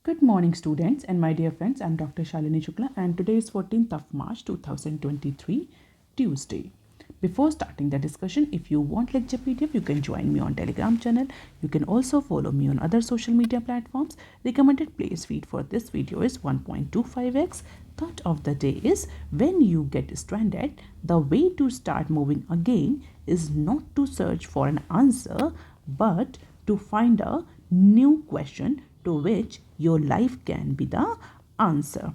Good morning, students, and my dear friends. I'm Dr. Shalini Shukla, and today is 14th of March 2023, Tuesday. Before starting the discussion, if you want lecture PDF, you can join me on Telegram channel. You can also follow me on other social media platforms. Recommended play speed for this video is 1.25x. Thought of the day is when you get stranded, the way to start moving again is not to search for an answer, but to find a new question to which your life can be the answer.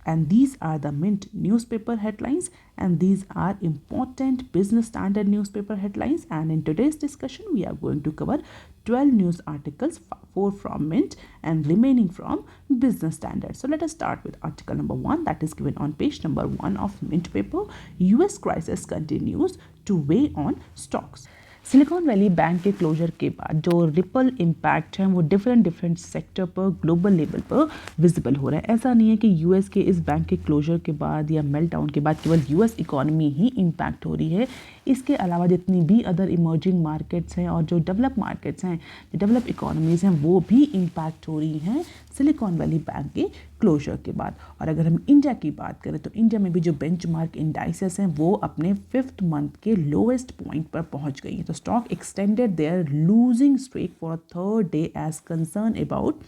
And these are the Mint newspaper headlines, and these are important business standard newspaper headlines. And in today's discussion, we are going to cover 12 news articles, 4 from Mint and remaining from Business Standard. So let us start with article number 1, that is given on page number 1 of Mint paper. US crisis continues to weigh on stocks. Silicon Valley bank के closure के बाद जो ripple impact है वो different sector पर global level पर visible हो रहा है। ऐसा नहीं है कि यूएस के इस बैंक के क्लोजर के बाद या मेल्ट डाउन के बाद केवल यूएस इकोनॉमी ही इम्पैक्ट हो रही है। इसके अलावा जितनी भी अदर इमर्जिंग मार्केट्स हैं और जो डेवलप मार्केट्स हैं, जो डेवलप इकोनॉमीज़ हैं, वो भी इम्पैक्ट हो रही हैं सिलिकॉन वैली बैंक के क्लोजर के बाद। और अगर हम इंडिया की बात करें तो इंडिया में भी जो बेंचमार्क इंडाइसेस हैं वो अपने 5th मंथ के लोएस्ट पॉइंट पर पहुंच गई हैं। तो stock extended their losing streak for a third day as concern about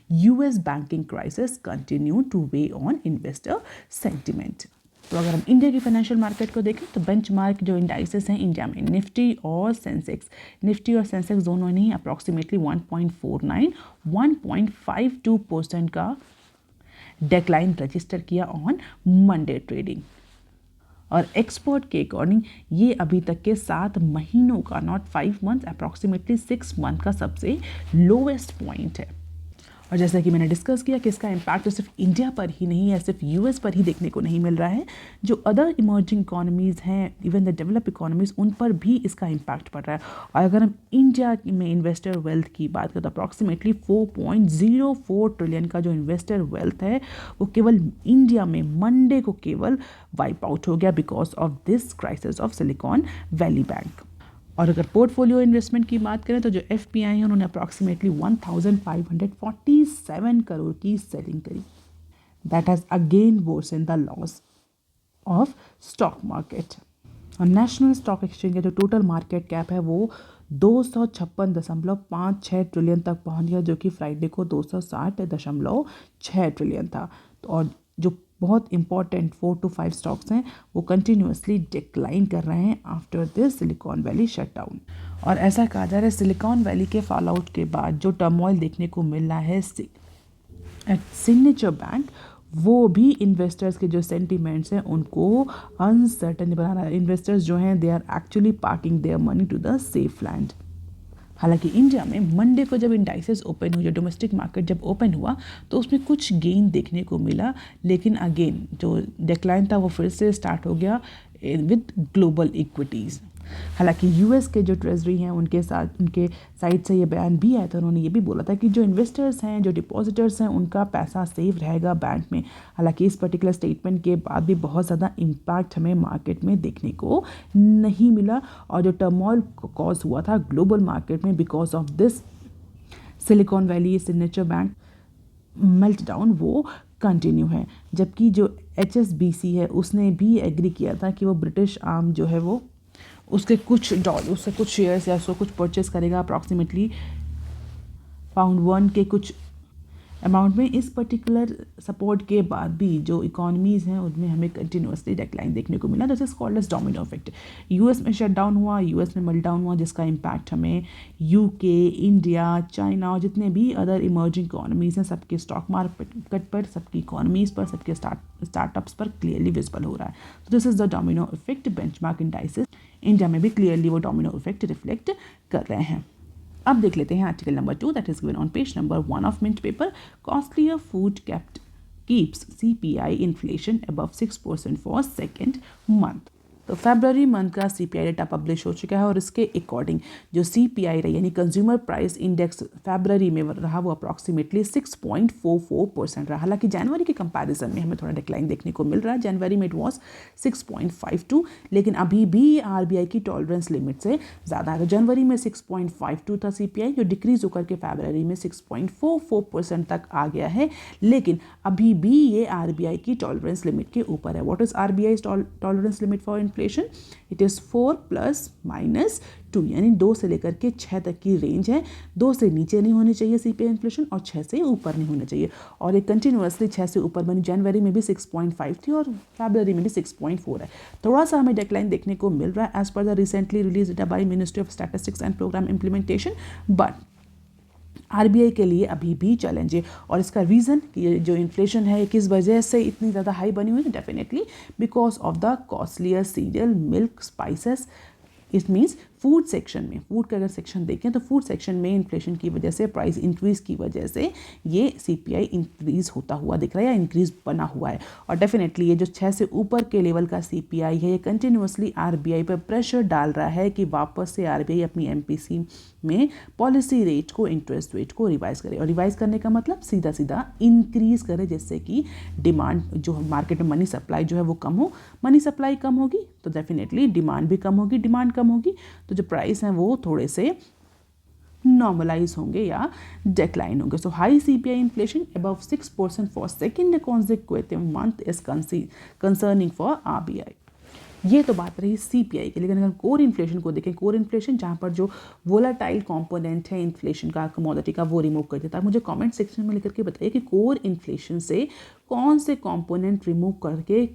US banking crisis continue to weigh on investor sentiment. तो अगर हम इंडिया की फाइनेंशियल मार्केट को देखें तो बेंचमार्क जो इंडाइसेस हैं इंडिया में निफ्टी और सेंसेक्स दोनों ने अप्रॉक्सीमेटली 1.49 1.52% का डेक्लाइन रजिस्टर किया ऑन मंडे ट्रेडिंग। और एक्सपर्ट के अकॉर्डिंग ये अभी तक के 7 महीनों का, नॉट 5 मंथ्स, अप्रॉक्सीमेटली 6 मंथ का सबसे लोवेस्ट पॉइंट है। और जैसा कि मैंने डिस्कस किया कि इसका इम्पैक्ट तो सिर्फ इंडिया पर ही नहीं है, सिर्फ यूएस पर ही देखने को नहीं मिल रहा है। जो अदर इमर्जिंग इकोनॉमीज़ हैं, इवन द डेवलप इकोनॉमीज़, उन पर भी इसका इम्पैक्ट पड़ रहा है। और अगर हम इंडिया में इन्वेस्टर वेल्थ की बात करें तो अप्रॉक्सीमेटली 4.04 ट्रिलियन का जो इन्वेस्टर वेल्थ है वो केवल इंडिया में मंडे को केवल वाइप आउट हो गया because of this crisis of Silicon Valley bank. और अगर पोर्टफोलियो इन्वेस्टमेंट की बात करें तो जो एफपीआई है उन्होंने अप्रॉक्सीमेटली 1547 करोड़ की सेलिंग करी। That has again worsen the loss of stock market. और नेशनल स्टॉक एक्सचेंज का जो टोटल मार्केट कैप है वो 256.56 ट्रिलियन तक पहुंच गया, जो कि फ्राइडे को 260.6 ट्रिलियन था। और जो बहुत इंपॉर्टेंट 4 to 5 स्टॉक्स हैं वो कंटिन्यूसली डिक्लाइन कर रहे हैं after this silicon valley shutdown. और ऐसा कहा जा रहा है सिलिकॉन वैली के फॉल आउट के बाद जो टर्मोइल देखने को मिल रहा है एट सिग्नेचर बैंक, वो भी इन्वेस्टर्स के जो सेंटिमेंट्स हैं उनको अनसर्टन बना रहा है। इन्वेस्टर्स जो हैं they are actually parking their money to the safe land. हालांकि इंडिया में मंडे को जब इंडाइसेस ओपन हुए, जो डोमेस्टिक मार्केट जब ओपन हुआ तो उसमें कुछ गेन देखने को मिला, लेकिन अगेन जो डिक्लाइन था वो फिर से स्टार्ट हो गया विद ग्लोबल इक्विटीज़। हालांकि यूएस के जो ट्रेजरी हैं उनके साइड से ये बयान भी आया था, उन्होंने ये भी बोला था कि जो इन्वेस्टर्स हैं, जो डिपॉजिटर्स हैं, उनका पैसा सेफ रहेगा बैंक में। हालांकि इस पर्टिकुलर स्टेटमेंट के बाद भी बहुत ज़्यादा इम्पैक्ट हमें मार्केट में देखने को नहीं मिला। और जो टर्मोइल कॉज हुआ था ग्लोबल मार्केट में because of this silicon valley signature bank melt down वो कंटिन्यू है। जबकि जो HSBC है उसने भी एग्री किया था कि वो ब्रिटिश आर्म जो है वो उसके कुछ शेयर्स या उसको कुछ परचेस करेगा अप्रॉक्सीमेटली £1 के कुछ अमाउंट में। इस पर्टिकुलर सपोर्ट के बाद भी जो इकोनॉमीज़ हैं उनमें हमें कंटिन्यूसली डिक्लाइन देखने को मिला। This is called as domino effect. US में शट डाउन हुआ, यूएस में मेल्ट डाउन हुआ, जिसका इम्पैक्ट हमें यूके, इंडिया, चाइना और जितने भी अदर इमर्जिंग इकोनॉमीज़ हैं सबके स्टॉक मार्केट पर, सबकी इकोनॉमीज़ पर, सबके स्टार्टअप्स पर क्लियरली विजिबल हो रहा है। तो this is the domino effect. Benchmark indices India में भी क्लियरली वो डोमिनो इफेक्ट रिफ्लेक्ट कर रहे हैं। अब देख लेते हैं article number 2 that is given on page number 1 of Mint paper. Costlier food keeps CPI inflation above 6% for second month. तो फरवरी मंथ का सीपीआई डेटा पब्लिश हो चुका है और इसके अकॉर्डिंग जो सीपीआई रही यानी कंज्यूमर प्राइस इंडेक्स फरवरी में रहा वो अप्रॉक्सीमेटली 6.44% रहा। हालांकि जनवरी के कंपैरिजन में हमें थोड़ा डिक्लाइन देखने को मिल रहा है। जनवरी में इट वाज 6.52, लेकिन अभी भी आरबीआई की टॉलरेंस लिमिट से ज़्यादा है। तो जनवरी में 6.52 था सीपीआई, जो डिक्रीज होकर के फरवरी में 6.44% तक आ गया है, लेकिन अभी भी ये आरबीआई की टॉलरेंस लिमिट के ऊपर है। What is RBI tolerance limit for inflation? It is 4 ± 2, यानी 2 से लेकर के 6 तक की रेंज है। 2 से नीचे नहीं होनी चाहिए सीपीआई इन्फ्लेशन और 6 से ऊपर नहीं होना चाहिए। और ये कंटिन्यूअसली 6 से ऊपर बनी। जनवरी में भी 6.5 थी और फरवरी में भी 6.4 है। थोड़ा सा हमें डिक्लाइन देखने को मिल रहा है as per the recently release data by Ministry of Statistics and Programme Implementation, but RBI के लिए अभी भी चैलेंज है। और इसका रीज़न कि ये जो इन्फ्लेशन है किस वजह से इतनी ज़्यादा हाई बनी हुई है, definitely because of the costlier serial, milk, spices. It means food section में, फूड का अगर सेक्शन देखें तो फूड सेक्शन में इन्फ्लेशन की वजह से, प्राइस इंक्रीज़ की वजह से ये सीपीआई इंक्रीज़ होता हुआ दिख रहा है या इंक्रीज़ बना हुआ है। और डेफिनेटली ये जो 6 से ऊपर के लेवल का सीपीआई है, ये कंटिन्यूअसली आरबीआई पर प्रेशर डाल रहा है कि वापस से आरबीआई अपनी एमपीसी में पॉलिसी रेट को, इंटरेस्ट रेट को रिवाइज करे। और रिवाइज करने का मतलब सीधा सीधा इंक्रीज करे, जिससे कि डिमांड जो मार्केट में मनी सप्लाई जो है वो कम हो। मनी सप्लाई कम होगी तो डेफिनेटली डिमांड भी कम होगी, डिमांड कम होगी तो जो प्राइस हैं वो थोड़े से नॉर्मलाइज होंगे या डिक्लाइन होंगे। So high CPI inflation above 6% for second consecutive month is concerning for RBI. ये तो बात रही सीपीआई की, लेकिन अगर कोर इन्फ्लेशन को देखें, कोर इन्फ्लेशन जहाँ पर जो वोलाटाइल कंपोनेंट है इन्फ्लेशन का, कमोडिटी का, वो रिमूव कर देता है। मुझे कमेंट सेक्शन में लिख करके बताइए कि कोर इन्फ्लेशन से कौन से कंपोनेंट रिमूव करके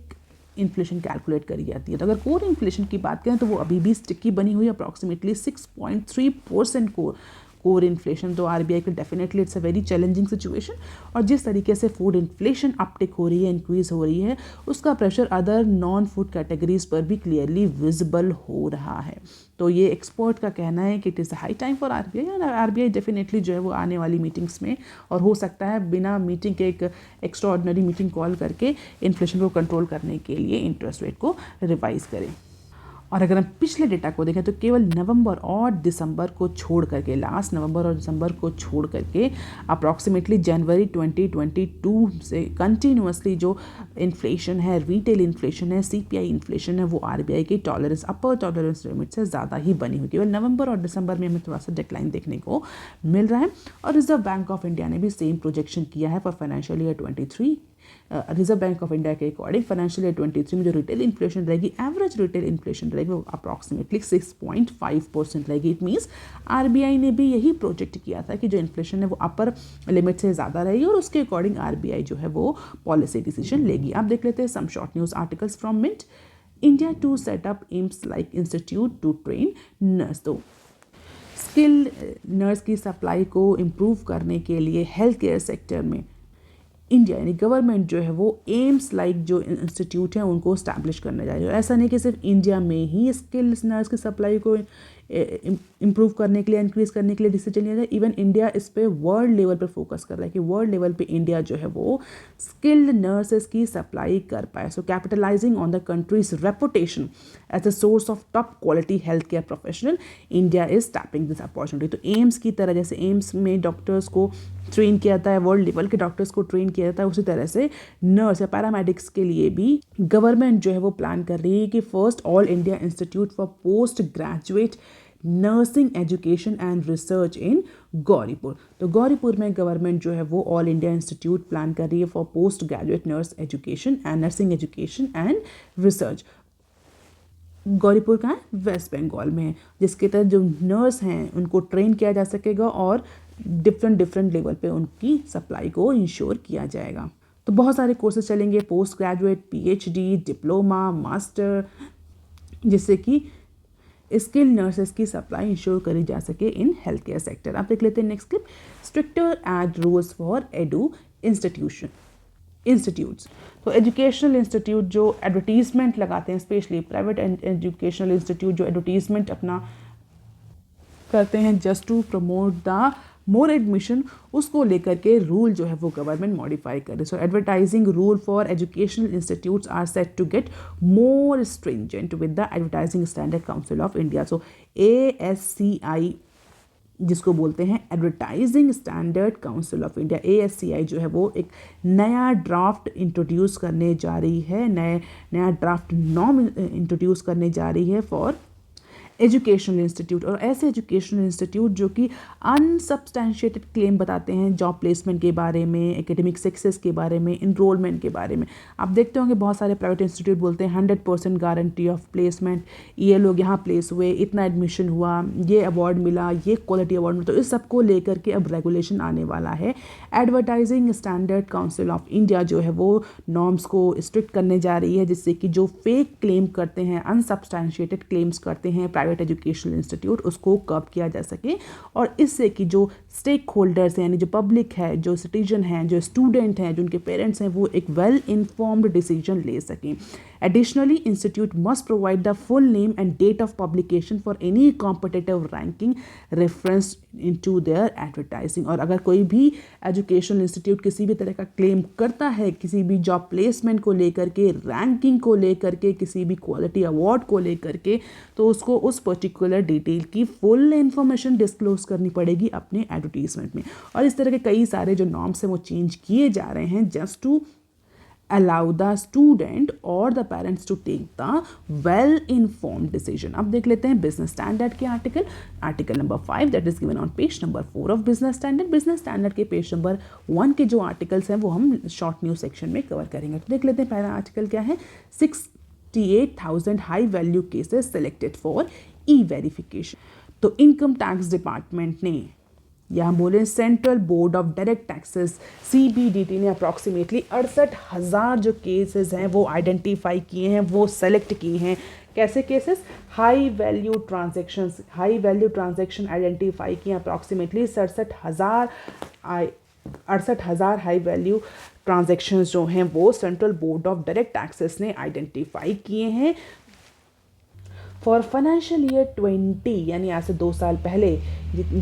इन्फ्लेशन कैलकुलेट करी जाती है। तो अगर कोर इन्फ्लेशन की बात करें तो वो अभी भी स्टिकी बनी हुई है, अप्रॉक्सीमेटली 6.3% कोर इन्फ्लेशन। तो आरबीआई के definitely it's a very challenging situation. और जिस तरीके से फूड इन्फ्लेशन अपटिक हो रही है, इंक्रीज हो रही है, उसका pressure other non food categories पर भी क्लियरली विजिबल हो रहा है। तो ये एक्सपर्ट का कहना है कि it is high time for RBI, और आरबीआई डेफिनेटली जो है वो आने वाली मीटिंग्स में, और हो सकता है बिना मीटिंग के एक एक्स्ट्राऑर्डिनरी मीटिंग कॉल करके इन्फ्लेशन को कंट्रोल करने के लिए इंटरेस्ट रेट को रिवाइज करें। और अगर हम पिछले डेटा को देखें तो केवल नवंबर और दिसंबर को छोड़ करके, लास्ट नवंबर और दिसंबर को छोड़ करके अप्रॉक्सीमेटली जनवरी 2022 से कंटिन्यूअसली जो इन्फ्लेशन है, रिटेल इन्फ्लेशन है, सीपीआई इन्फ्लेशन है, वो आरबीआई की टॉलरेंस, अपर टॉलरेंस लिमिट से ज़्यादा ही बनी हुई। केवल नवंबर और दिसंबर में हमें थोड़ा सा डिक्लाइन देखने को मिल रहा है। और रिजर्व बैंक ऑफ इंडिया ने भी सेम प्रोजेक्शन किया है for financial year 23। Reserve bank of India के अकॉर्डिंग फाइनेंशियल ईयर 23 में जो रिटेल इन्फ्लेशन रहेगी, एवरेज रिटेल इन्फ्लेशन रहेगी, वो अप्रॉक्सीमेटली 6.5% रहेगी। इट मीन्स आरबीआई ने भी यही प्रोजेक्ट किया था कि जो इन्फ्लेशन है वो अपर लिमिट से ज़्यादा रहेगी और उसके अकॉर्डिंग आरबीआई जो है वो पॉलिसी डिसीजन लेगी। आप देख लेते हैं some short news articles from Mint. India to set up AIIMS like institute to train nurse. तो स्किल्ड नर्स की सप्लाई को इम्प्रूव करने के लिए हेल्थ केयर सेक्टर में इंडिया यानी गवर्नमेंट जो है वो एम्स लाइक जो इंस्टीट्यूट हैं उनको स्टैब्लिश करने जा रही है। ऐसा नहीं कि सिर्फ इंडिया में ही स्किल्ड नर्स की सप्लाई को इम्प्रूव करने के लिए, इंक्रीज करने के लिए डिसीजन लिया जाए। इवन इंडिया इस पे वर्ल्ड लेवल पर फोकस कर रहा है कि वर्ल्ड लेवल पे इंडिया जो है वो स्किल्ड नर्सेस की सप्लाई कर पाए। So capitalizing on the country's reputation as a source of top quality health care professional, India is tapping this opportunity. तो एम्स की तरह, जैसे एम्स में डॉक्टर्स को ट्रेन किया जाता है, वर्ल्ड लेवल के डॉक्टर्स को ट्रेन किया जाता है, उसी तरह से नर्स या पैरामेडिक्स के लिए भी गवर्नमेंट जो है वो प्लान कर रही है कि first all India institute for post graduate nursing education and research इन गौरीपुर। तो गौरीपुर में गवर्नमेंट जो है वो ऑल इंडिया इंस्टीट्यूट प्लान कर रही है for post graduate nurse education and nursing education and research. Gauripur का है, वेस्ट बंगाल में है, जिसके तहत जो नर्स हैं उनको ट्रेन किया जा सकेगा और डिफरेंट लेवल पे उनकी सप्लाई को इंश्योर किया जाएगा। तो बहुत सारे कोर्सेज चलेंगे, post graduate, PhD, diploma, master, जिससे कि स्किल्ड नर्सेस की सप्लाई इंश्योर करी जा सके इन हेल्थ केयर सेक्टर। आप देख लेते हैं next clip. Stricter ad rules for institutes. तो एजुकेशनल इंस्टीट्यूट जो एडवर्टीजमेंट लगाते हैं, स्पेशली प्राइवेट एजुकेशनल इंस्टीट्यूट जो एडवर्टीजमेंट अपना करते हैं just to promote the more admission, उसको लेकर के रूल जो है वो गवर्नमेंट मॉडिफाई करे। So advertising rule for educational institutes are set to get more stringent with the advertising standard council of India. So ASCI जिसको बोलते हैं advertising standard council of India, ASCI जो है वो एक नया ड्राफ्ट इंट्रोड्यूस करने जा रही है, नया ड्राफ्ट नॉर्म इंट्रोड्यूस करने जा रही है फॉर एजुकेशनल इंस्टीट्यूट। और ऐसे एजुकेशनल इंस्टीट्यूट जो कि अनसब्सटैंशिएटेड क्लेम बताते हैं जॉब प्लेसमेंट के बारे में, एकेडमिक सक्सेस के बारे में, इनरोलमेंट के बारे में। आप देखते होंगे बहुत सारे प्राइवेट इंस्टीट्यूट बोलते हैं 100% गारंटी ऑफ प्लेसमेंट, ये लोग यहाँ प्लेस हुए, इतना एडमिशन हुआ, ये अवार्ड मिला, ये क्वालिटी अवार्ड मिला। तो इस सब को लेकर के अब रेगुलेशन आने वाला है। Advertising standard council of India जो है वो नॉर्म्स को स्ट्रिक्ट करने जा रही है, जिससे कि जो फेक क्लेम करते हैं, अनसब्सटैंशिएटेड क्लेम्स करते हैं प्राइवेट एजुकेशनल इंस्टीट्यूट, उसको कर्ब किया जा सके और इससे कि जो स्टेक होल्डर्स हैं, यानी जो पब्लिक है, जो सिटीजन हैं, जो स्टूडेंट हैं, जो उनके पेरेंट्स हैं, वो एक वेल इन्फॉर्म्ड डिसीजन ले सकें। Additionally, institute must provide the full name and date of publication for any competitive ranking referenced into their advertising। और अगर कोई भी एजुकेशनल इंस्टीट्यूट किसी भी तरह का क्लेम करता है, किसी भी जॉब प्लेसमेंट को लेकर के, रैंकिंग को लेकर के, किसी भी क्वालिटी अवार्ड को लेकर के, तो उसको उस पर्टिकुलर डिटेल की फुल इंफॉर्मेशन डिस्क्लोज करनी पड़ेगी अपने एडवर्टीजमेंट में। और इस तरह के कई सारे जो नॉर्म्स हैं वो चेंज किए जा रहे हैं just to allow the student or the parents to take the well informed decision। अब देख लेते हैं बिजनेस स्टैंडर्ड के article number 5 that is given on page number 4 of business standard के पेज नंबर 1 के जो आर्टिकल्स हैं वो हम शॉर्ट न्यूज सेक्शन में कवर करेंगे। तो देख लेते हैं पहला आर्टिकल क्या है। 68,000 high value cases selected for e verification. तो इनकम टैक्स डिपार्टमेंट ने या हम बोले central board of direct taxes CBDT ने अप्रॉक्सीमेटली 68,000 जो केसेस हैं वो आइडेंटिफाई किए हैं, वो सेलेक्ट किए हैं। कैसे cases? High value transaction identify किए अप्रॉक्सीमेटली 68,000 हाई वैल्यू ट्रांजैक्शंस जो हैं वो central board of direct taxes ने आइडेंटिफाई किए हैं फॉर फाइनेंशियल ईयर 20, यानी आज से 2 साल पहले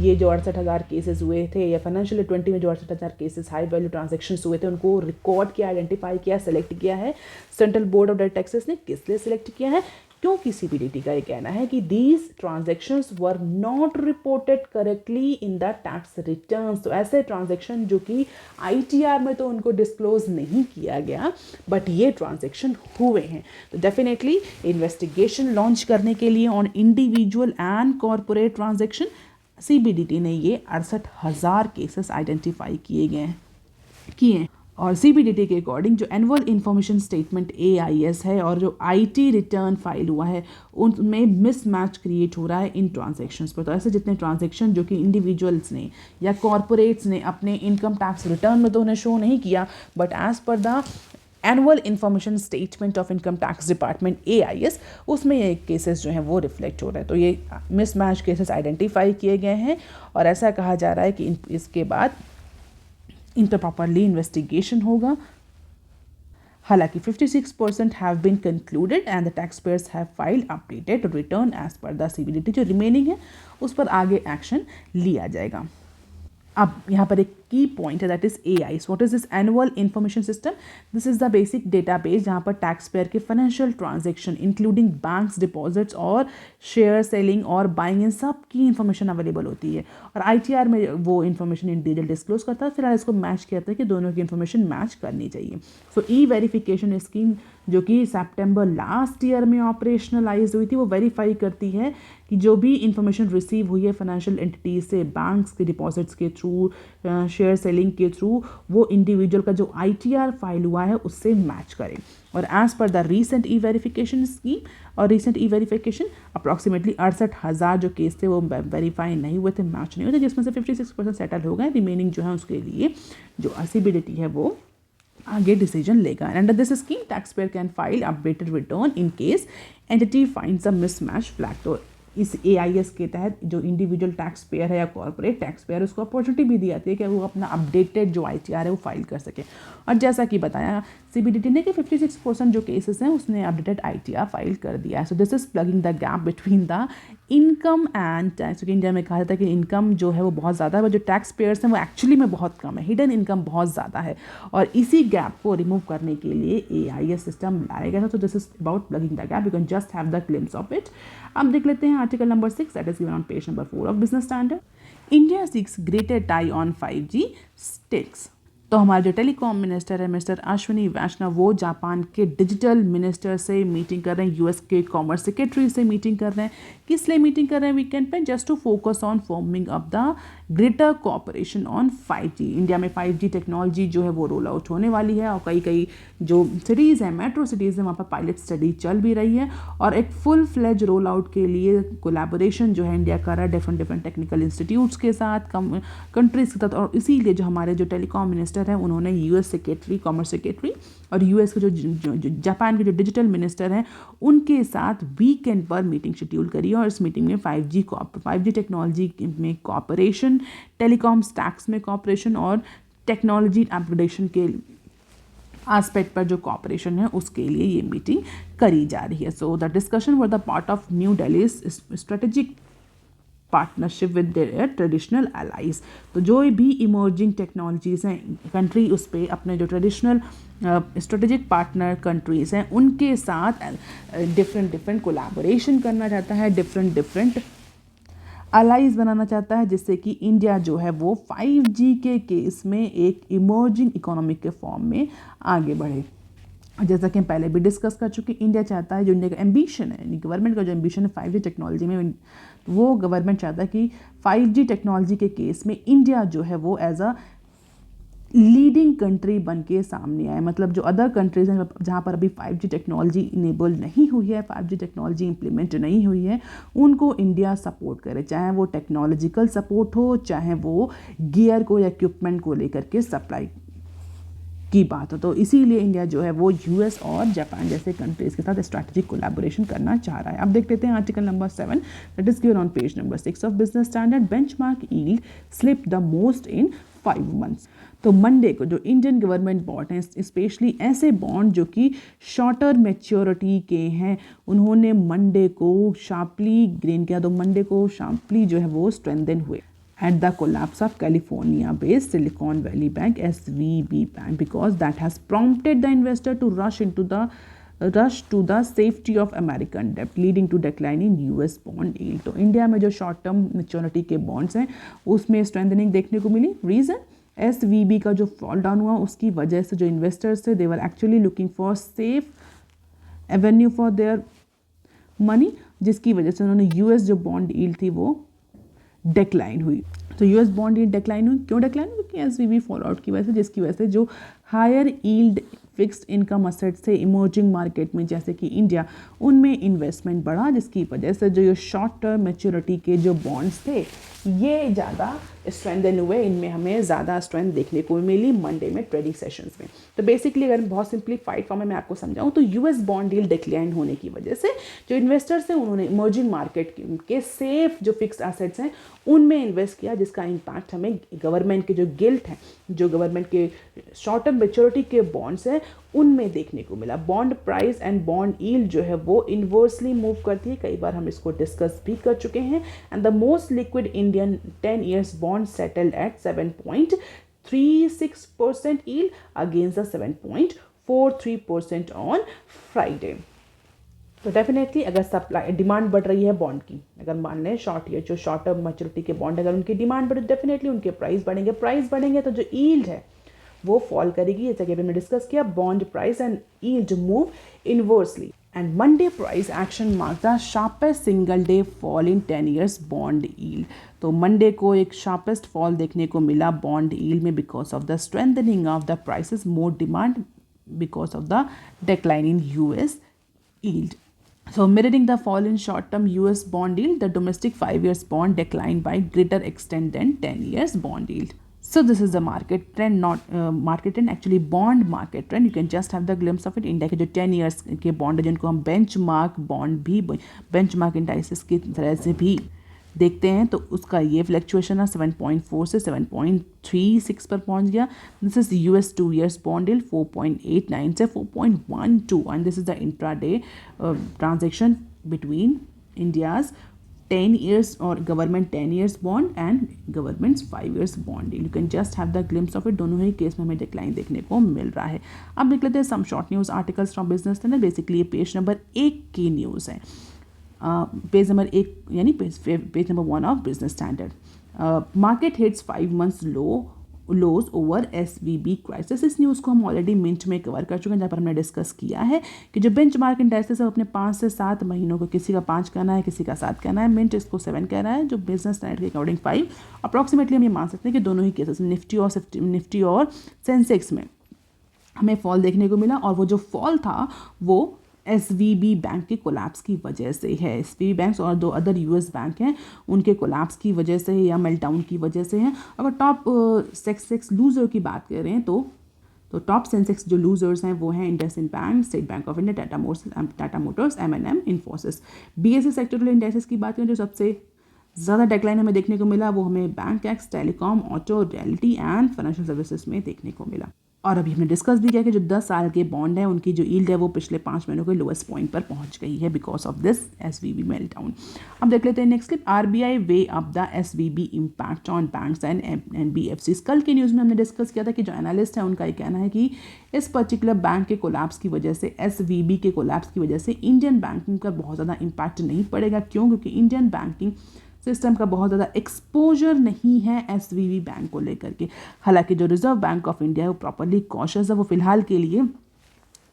ये जो 68,000 केसेस हुए थे, या फाइनेंशियल ईयर 20 में जो 68,000 केसेस हाई वैल्यू ट्रांजैक्शंस हुए थे, उनको रिकॉर्ड किया, आइडेंटिफाई किया, सेलेक्ट किया है central board of direct taxes ने। किस लिए सिलेक्ट किया है? क्योंकि CBDT का ये कहना है कि these transactions were not reported correctly in the tax returns. तो ऐसे ट्रांजैक्शन जो कि ITR में तो उनको डिस्क्लोज नहीं किया गया, बट ये ट्रांजैक्शन हुए हैं। तो डेफिनेटली इन्वेस्टिगेशन लॉन्च करने के लिए on individual and corporate transaction CBDT ने ये 68,000 केसेस आइडेंटिफाई किए। और CBDT के अकॉर्डिंग जो एनुअल इंफॉर्मेशन स्टेटमेंट AIS है और जो IT रिटर्न फाइल हुआ है, उनमें मिसमैच क्रिएट हो रहा है इन ट्रांजैक्शंस पर। तो ऐसे जितने ट्रांजैक्शन जो कि इंडिविजुअल्स ने या कॉर्पोरेट्स ने अपने इनकम टैक्स रिटर्न में तो उन्हें शो नहीं किया, but as per the annual information statement of income tax department AIS, उसमें ये केसेस जो हैं वो रिफ्लेक्ट हो रहे हैं। तो ये मिसमैच केसेस आइडेंटिफाई किए गए हैं और ऐसा कहा जा रहा है कि इसके बाद इन पर प्रॉपरली इन्वेस्टिगेशन होगा। हालांकि 56% have been concluded and the tax payers have filed updated return as per the CBDT। जो रिमेनिंग है उस पर आगे एक्शन लिया जाएगा। अब यहाँ पर एक की पॉइंट है, that is AIS। What is this annual information system? This is the basic database जहाँ पर टैक्स पेयर के financial transaction including banks deposits और शेयर सेलिंग और बाइंग, इन सब की इंफॉर्मेशन अवेलेबल होती है और ITR में वो इन्फॉर्मेशन इन डिटेल डिस्क्लोज करता है। फिलहाल इसको मैच किया था कि दोनों की इन्फॉर्मेशन मैच करनी चाहिए। सो ई-वेरिफिकेशन स्कीम जो कि सितंबर लास्ट ईयर में ऑपरेशनलाइज हुई थी, वो वेरीफाई करती है कि जो भी इंफॉर्मेशन रिसीव हुई है फाइनेंशियल एंटिटीज से, बैंक्स के डिपॉजिट्स के थ्रू, शेयर सेलिंग के थ्रू, वो इंडिविजुअल का जो ITR फाइल हुआ है उससे मैच करें। और as per the recent e verification scheme और रीसेंट ई-वेरिफिकेशन अप्रॉक्सीमेटली 68,000 जो केस थे वो वेरीफाई नहीं हुए थे, मैच नहीं हुए थे, जिसमें से 56% सेटल हो गए। रिमेनिंग जो है उसके लिए जो CBDT है वो आगे डिसीजन लेगा। And under this scheme tax payer can file updated return in case entity finds a mismatch flag. तो इस AIS के तहत जो इंडिविजुअल टैक्स पेयर है या कॉर्पोरेट टैक्स पेयर, उसको अपॉर्चुनिटी भी दी जाती है कि वो अपना अपडेटेड जो ITR है वो फाइल कर सके। और जैसा कि बताया CBDT ने कि 56% जो केसेस हैं उसने अपडेटेड ITR फाइल कर दिया है. So this is plugging the gap between the income and tax. क्योंकि इंडिया में कहा जाता है कि इनकम जो है वो बहुत ज़्यादा है, बट जो टैक्स पेयर्स हैं वो एक्चुअली में बहुत कम है. हिडन इनकम बहुत ज़्यादा है और इसी गैप को रिमूव करने के लिए AIS सिस्टम लाया गया था. तो this is about plugging the gap. You can just have the glimpse of it. अब देख लेते हैं article number 6 that is given on page number 4 of business standard. India seeks greater tie on 5G sticks. तो हमारे जो telecom minister है mister Ashwini Vaishnaw वो जापान के डिजिटल मिनिस्टर से मीटिंग कर रहे हैं, US के कॉमर्स सेक्रेटरी से मीटिंग कर रहे हैं. किस लिए मीटिंग कर रहे हैं वीकेंड पे? Just to focus on forming up the greater cooperation on 5G. India में 5G टेक्नोलॉजी जो है वो रोल आउट होने वाली है और कई जो सिटीज़ हैं, मेट्रो सिटीज़ हैं, वहाँ पर पायलट स्टडी चल भी रही है और एक फुल फ्लेज रोल आउट के लिए कोलैबोरेशन जो है इंडिया कर रहा है डिफरेंट टेक्निकल इंस्टीट्यूट्स के साथ, कंट्रीज़ के साथ. और इसीलिए जो हमारे जो टेलीकॉम मिनिस्टर हैं उन्होंने US सेक्रेटरी, कॉमर्स सेक्रेटरी और US के जो जापान के जो डिजिटल मिनिस्टर हैं उनके साथ वीकेंड पर मीटिंग शेड्यूल करी है. और इस मीटिंग में 5G टेक्नोलॉजी में कॉपरेशन, टेलीकॉम स्टैक्स में कॉपरेशन और टेक्नोलॉजी अपग्रेडेशन के एस्पेक्ट पर जो कॉपरेशन है उसके लिए ये मीटिंग करी जा रही है. So the discussion were the part of new Delhi strategic partnership with their traditional allies. तो जो भी इमर्जिंग टेक्नोलॉजीज़ हैं कंट्री उस पर अपने जो ट्रेडिशनल स्ट्रेटेजिक पार्टनर कंट्रीज़ हैं उनके साथ डिफरेंट कोलैबोरेशन करना चाहता है, डिफरेंट अलाइज बनाना चाहता है, जिससे कि इंडिया जो है वो 5G के केस में एक इमर्जिंग इकोनॉमिक के फॉर्म में आगे बढ़े. जैसा कि हम पहले भी डिस्कस कर चुके, इंडिया चाहता है, जो इंडिया का एम्बिशन है, गवर्नमेंट का जो एम्बिशन है 5G टेक्नोलॉजी में, वो गवर्नमेंट चाहता है कि 5G टेक्नोलॉजी के केस में इंडिया जो है वो एज अ लीडिंग कंट्री बन के सामने आए. मतलब जो अदर कंट्रीज़ हैं जहाँ पर अभी 5G टेक्नोलॉजी इनेबल नहीं हुई है, 5G टेक्नोलॉजी इम्प्लीमेंट नहीं हुई है, उनको इंडिया सपोर्ट करे, चाहे वो टेक्नोलॉजिकल सपोर्ट हो, चाहे वो गियर को या इक्विपमेंट को लेकर के सप्लाई की बात हो. तो इसीलिए इंडिया जो है वो US और जापान जैसे कंट्रीज़ के साथ स्ट्रैटेजिक कोलैबोरेशन करना चाह रहा है. अब देख लेते हैं article number 7 that is given on page number 6 of business standard. Benchmark yield slip the most in 5 months. तो मंडे को जो इंडियन गवर्नमेंट बॉन्ड हैं, स्पेशली ऐसे बॉन्ड जो कि शॉर्टर मैच्योरिटी के हैं, उन्होंने मंडे को शार्पली गेन किया. तो मंडे को शार्पली जो है वो स्ट्रेंथन हुए at the collapse of California-based Silicon Valley Bank (SVB Bank) because that has prompted the investor to rush to the safety of American debt, leading to decline in US bond yield. तो India में जो short term maturity के bonds हैं उसमें strengthening देखने को मिली. Reason SVB का जो फॉल डाउन हुआ उसकी वजह से जो इन्वेस्टर्स थे they were actually looking for safe avenue for their money, जिसकी वजह से उन्होंने US जो बॉन्ड यील्ड थी वो डिक्लाइन हुई. तो US बॉन्ड यील्ड डिक्लाइन हुई. क्यों डिक्लाइन हुई? क्योंकि SVB फॉल आउट की वजह से, जिसकी वजह से जो higher yield fixed income assets से इमर्जिंग मार्केट में जैसे कि इंडिया, उनमें इन्वेस्टमेंट बढ़ा, जिसकी वजह से जो शॉर्ट टर्म मैच्योरिटी के जो बॉन्ड्स थे ये ज़्यादा स्ट्रेंथन हुए. इनमें हमें ज़्यादा स्ट्रेंथ देखने को मिली मंडे में ट्रेडिंग सेशंस में. तो बेसिकली अगर बहुत सिंप्लीफाइड फॉर्म में मैं आपको समझाऊं तो US बॉन्ड डील डिक्लाइन होने की वजह से जो इन्वेस्टर्स हैं उन्होंने इमर्जिंग मार्केट के सेफ जो फिक्स्ड एसेट्स हैं उनमें इन्वेस्ट किया, जिसका इम्पैक्ट हमें गवर्नमेंट के जो गिल्ट हैं, जो गवर्नमेंट के शॉर्ट टर्म मैच्योरिटी के बॉन्ड्स हैं उनमें देखने को मिला. Bond price and bond yield जो है वो इन्वर्सली मूव करती है. कई बार हम इसको डिस्कस भी कर चुके हैं. And the most liquid Indian 10 years bond settled at 7.36% yield against the 7.43% on Friday. तो डेफिनेटली अगर सप्लाई डिमांड बढ़ रही है बॉन्ड की, अगर मान लें जो शॉर्ट टर्म मैच्योरिटी के बॉन्ड अगर उनकी डिमांड बढ़े, डेफिनेटली उनके प्राइस बढ़ेंगे तो जो यील्ड है वो फॉल करेगी. जैसा कि हमने डिस्कस किया, bond price and yield move inversely. And Monday price action mark the sharpest single day fall in 10 years bond yield. तो मंडे को एक शार्पेस्ट फॉल देखने को मिला बॉन्ड यील्ड में because of the strengthening of the prices, more demand because of the decline in US yield. So mirroring the fall in short-term US bond yield, the domestic 5 years bond declined by greater extent than 10 years bond yield. So this is the market trend, not market trend, actually bond market trend. You can just have the glimpse of it. India के जो 10 years के bond है जिनको हम benchmark bond भी benchmark indices की तरह से भी देखते हैं तो उसका ये फ्लक्चुएशन है 7.4 से 7.36 पर पहुंच गया। This is US 2 years bond yield 4.89 से 4.12 and this is the intraday transaction between India's 10 years or government 10 years bond and government's 5 years bond deal. You can just have the glimpse of it. दोनों ही case में हमें decline देखने को मिल रहा है। अब देख लेते हैं some short news articles from business standard. Basically ये पेज नंबर 1 की न्यूज़ है। पेज नंबर 1 यानी page number 1 of business standard. Market hits 5 months lows over SVB crisis. इस न्यूज़ को हम ऑलरेडी मिंट में कवर कर चुके हैं, जहाँ पर हमने डिस्कस किया है कि जो बेंच मार्क इंडेक्सेस है अपने 5 से 7 महीनों को, किसी का 5 कहना है, किसी का 7 कहना है, मिंट इसको 7 कह रहा है, जो बिजनेस स्टैंडर्ड के अकॉर्डिंग 5। अप्रॉक्सीमेटली हम ये मान सकते हैं कि दोनों ही केसेस में निफ्टी और सेंसेक्स में हमें फॉल देखने को मिला, और वो जो फॉल था वो SVB बैंक के कोलैप्स की वजह से है। SVB बैंक्स और 2 अदर US बैंक हैं, उनके कोलैप्स की वजह से है या मेल्टडाउन की वजह से है। अगर टॉप सेंसेक्स लूजर की बात करें तो टॉप सेंसेक्स जो लूजर्स हैं वो हैं IndusInd bank, state bank of India, Tata Motors, M&M, Infosys. BSE sectoral indexes की बात करें जो सबसे ज़्यादा डेक्लाइन हमें देखने को मिला वो हमें bank, telecom, auto, realty and financial services में देखने को मिला। और अभी हमने डिस्कस भी किया कि जो 10 साल के बॉन्ड है उनकी जो यील्ड है वो पिछले 5 महीनों के लोएस्ट पॉइंट पर पहुंच गई है because of this SVB meltdown. अब देख लेते हैं next clip. RBI way up the SVB impact on banks and NBFCs। कल के न्यूज़ में हमने डिस्कस किया था कि जो एनालिस्ट है उनका ये कहना है कि इस पर्टिकुलर बैंक के कोलैप्स की वजह से, SVB के कोलैप्स की वजह से इंडियन बैंकिंग पर बहुत ज़्यादा इम्पैक्ट नहीं पड़ेगा। क्यों? क्योंकि इंडियन बैंकिंग सिस्टम का बहुत ज़्यादा एक्सपोजर नहीं है SVB बैंक को लेकर के। हालांकि जो रिजर्व बैंक ऑफ इंडिया है वो प्रॉपरली कॉशियस है, वो फिलहाल के लिए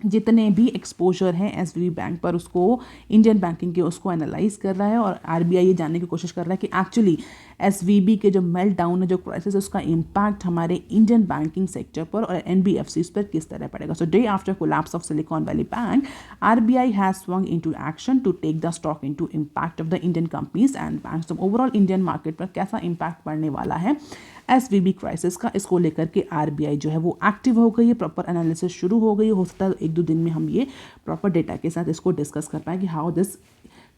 जितने भी एक्सपोजर हैं SVB बैंक पर उसको इंडियन बैंकिंग के उसको एनालाइज कर रहा है, और RBI ये जानने की कोशिश कर रहा है कि एक्चुअली SVB के जो मेल्ट डाउन है, जो क्राइसिस है, उसका इम्पैक्ट हमारे इंडियन बैंकिंग सेक्टर पर और NBFCs पर किस तरह पड़ेगा। So day after collapse of Silicon Valley Bank, RBI has swung into action to take the stock into impact of the Indian companies and banks। तो ओवरऑल इंडियन मार्केट पर कैसा impact पड़ने वाला है SVB क्राइसिस का, इसको लेकर के RBI जो है वो एक्टिव हो गई है, प्रॉपर एनालिसिस शुरू हो गई है। हो सकता है 1-2 दिन में हम ये प्रॉपर डेटा के साथ इसको डिस्कस कर पाए कि how this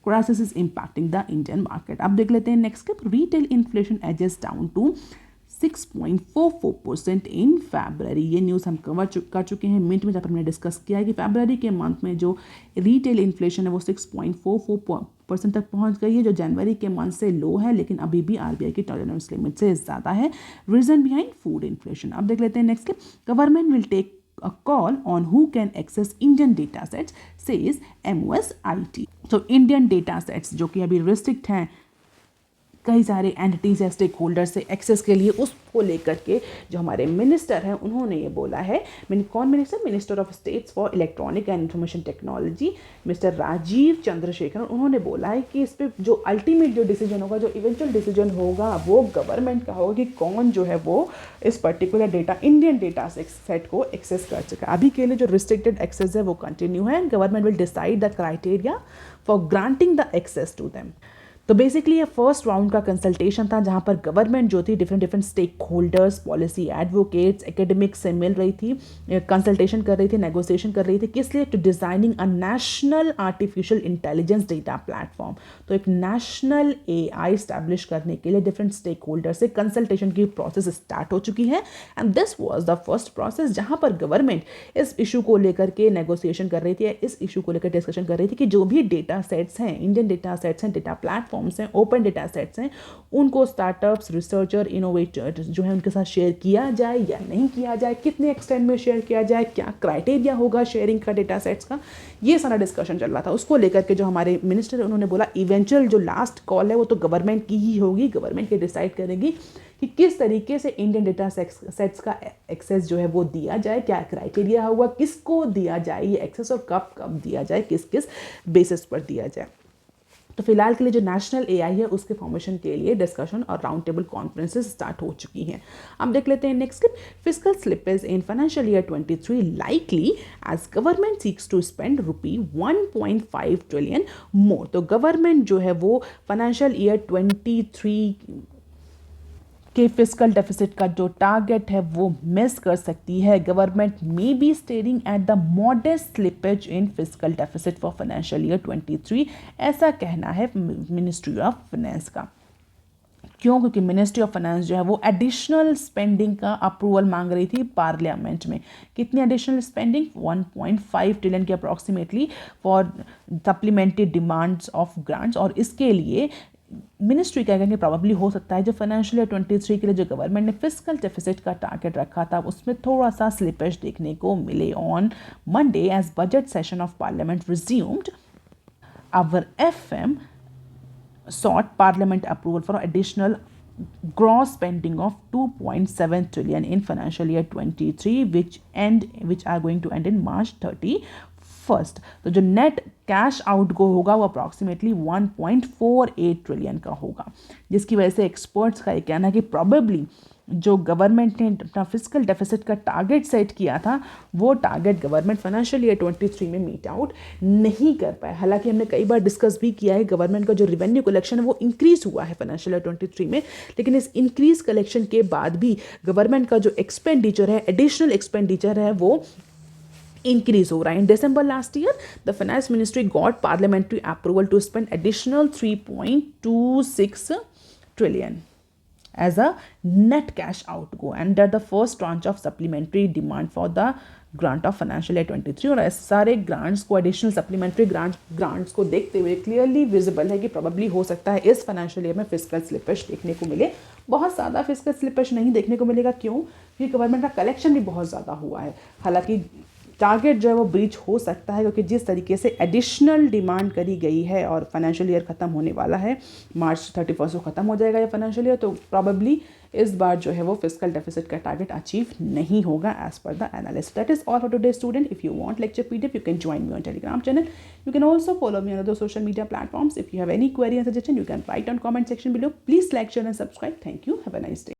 crisis is impacting the Indian market। अब देख लेते हैं next clip. Retail inflation eases down to 6.44% in February. ये न्यूज़ हम कवर कर चुके हैं मिनट में, जब हमने डिस्कस किया है कि फरवरी के मंथ में जो रिटेल इन्फ्लेशन है वो 6.44% तक पहुंच गई है, जो जनवरी के मंथ से लो है, लेकिन अभी भी RBI की टॉलरेंस लिमिट से ज़्यादा है। Reason behind food inflation. अब देख लेते हैं next clip. Government will take a call on who can access Indian data sets, says MOSIT। तो इंडियन डेटा सेट्स जो कि अभी रिस्ट्रिक्ट हैं कई सारे एंटिटीज या स्टेक होल्डर्स से एक्सेस के लिए, उसको लेकर के जो हमारे मिनिस्टर हैं उन्होंने ये बोला है। कौन minister? Minister of states for electronic and information technology mister Rajeev Chandrasekhar, उन्होंने बोला है कि इस पर जो अल्टीमेट जो डिसीजन होगा, जो इवेंचुअल डिसीजन होगा वो गवर्नमेंट का होगा कि कौन जो है वो इस particular data, Indian data set को एक्सेस कर सके। अभी के लिए जो रिस्ट्रिक्टेड एक्सेस है वो कंटिन्यू है। Government will decide the criteria for granting the access to them. तो बेसिकली ये फर्स्ट राउंड का कंसल्टेशन था, जहाँ पर गवर्नमेंट जो थी different stake holders, policy advocates, academics से मिल रही थी, कंसल्टेशन कर रही थी, नेगोशिएशन कर रही थी। किस लिए? To designing a national artificial intelligence data platform. तो एक नेशनल AI इस्टेब्लिश करने के लिए डिफरेंट स्टेक होल्डर से कंसल्टेशन की प्रोसेस स्टार्ट हो चुकी है, and this was the first process जहाँ पर गवर्नमेंट इस इशू को लेकर के नेगोशिएशन कर रही थी, इस इशू को लेकर डिस्कशन कर रही थी कि जो भी डेटा सेट्स हैं, इंडियन डेटा सेट्स हैं, डेटा प्लेटफॉर्म हैं, ओपन डेटा सेट्स हैं, उनको स्टार्टअप्स, रिसर्चर, इनोवेटर्स जो है उनके साथ शेयर किया जाए या नहीं किया जाए, कितने एक्सटेंड में शेयर किया जाए, क्या क्राइटेरिया होगा शेयरिंग का डेटा सेट्स का, ये सारा डिस्कशन चल रहा था। उसको लेकर के जो हमारे मिनिस्टर उन्होंने बोला इवेंचुअल जो लास्ट कॉल है वो तो गवर्नमेंट की ही होगी, गवर्नमेंट के डिसाइड करेगी कि किस तरीके से इंडियन डेटा सेट्स का एक्सेस जो है वो दिया जाए, क्या क्राइटेरिया होगा, किसको दिया जाए ये एक्सेस और कब कब दिया जाए, किस किस बेसिस पर दिया जाए। तो फिलहाल के लिए जो नेशनल AI है उसके फॉर्मेशन के लिए डिस्कशन और राउंड टेबल कॉन्फ्रेंसेस स्टार्ट हो चुकी हैं। अब देख लेते हैं next clip. Fiscal slippage in financial year 23 likely as government seeks to spend ₹1.5 trillion more. तो गवर्नमेंट जो है वो फाइनेंशियल ईयर 23 के फिस्कल डेफिसिट का जो टारगेट है वो मिस कर सकती है। Government may be staring at the modest slippage in fiscal deficit for financial year 23, ऐसा कहना है मिनिस्ट्री ऑफ फाइनेंस का। क्यों? क्योंकि मिनिस्ट्री ऑफ फाइनेंस जो है वो एडिशनल स्पेंडिंग का अप्रूवल मांग रही थी पार्लियामेंट में। कितनी एडिशनल स्पेंडिंग? 1.5 ट्रिलियन के approximately for supplementary demands of grants. और इसके लिए मिनिस्ट्री क्या कहेंगे, प्रॉब्ली हो सकता है जो फाइनेंशियल ईयर 23 के लिए जो गवर्नमेंट ने फिस्कल डेफिसिट का टारगेट रखा था उसमें थोड़ा सा स्लिपेज देखने को मिले। On Monday as budget session of parliament resumed, our FM sought parliament approval for additional gross spending of 2.7 trillion in financial year 23 which are going to end in March 31st। तो जो net cash out go होगा वो approximately 1.48 trillion का होगा, जिसकी वजह से experts का ये कहना है कि प्रॉबेबली जो गवर्नमेंट ने अपना फिस्कल डेफिसिट का टारगेट सेट किया था वो टारगेट गवर्नमेंट फाइनेंशियल ईयर 23 में मीट आउट नहीं कर पाए। हालांकि हमने कई बार डिस्कस भी किया है गवर्नमेंट का जो रिवेन्यू कलेक्शन है वो इंक्रीज हुआ है फाइनेंशियल ईयर 23 में, लेकिन इस इंक्रीज कलेक्शन के बाद भी गवर्नमेंट का जो एक्सपेंडिचर है, एडिशनल एक्सपेंडिचर है, वो increase हो रहा है। In December last year, the finance ministry got parliamentary approval to spend additional 3.26 trillion as a net cash outgo under the first tranche of supplementary demand for the grant of financial year 23। और ऐसे सारे grants को, additional supplementary grants को देखते हुए clearly visible है कि probably हो सकता है इस फाइनेंशियल ईयर में फिस्कल स्लिपेज देखने को मिले। बहुत ज़्यादा फिस्कल स्लिपेज नहीं देखने को मिलेगा, क्यों? क्योंकि गवर्नमेंट का कलेक्शन भी बहुत ज़्यादा हुआ है। हालांकि टारगेट जो है वो ब्रीच हो सकता है, क्योंकि जिस तरीके से एडिशनल डिमांड करी गई है और फाइनेंशियल ईयर ख़त्म होने वाला है, मार्च 31 को ख़त्म हो जाएगा ये फाइनेंशियल ईयर, तो प्रॉबेबली इस बार जो है वो फिस्कल डेफिसिट का टारगेट अचीव नहीं होगा as per the analyst. That is all for today student. If you want lecture PDF you can join me on Telegram channel. You can also follow me on other social media platforms. If you have any query and suggestion, you can write on comment section below. Please like, share and subscribe. Thank you. Have a nice day.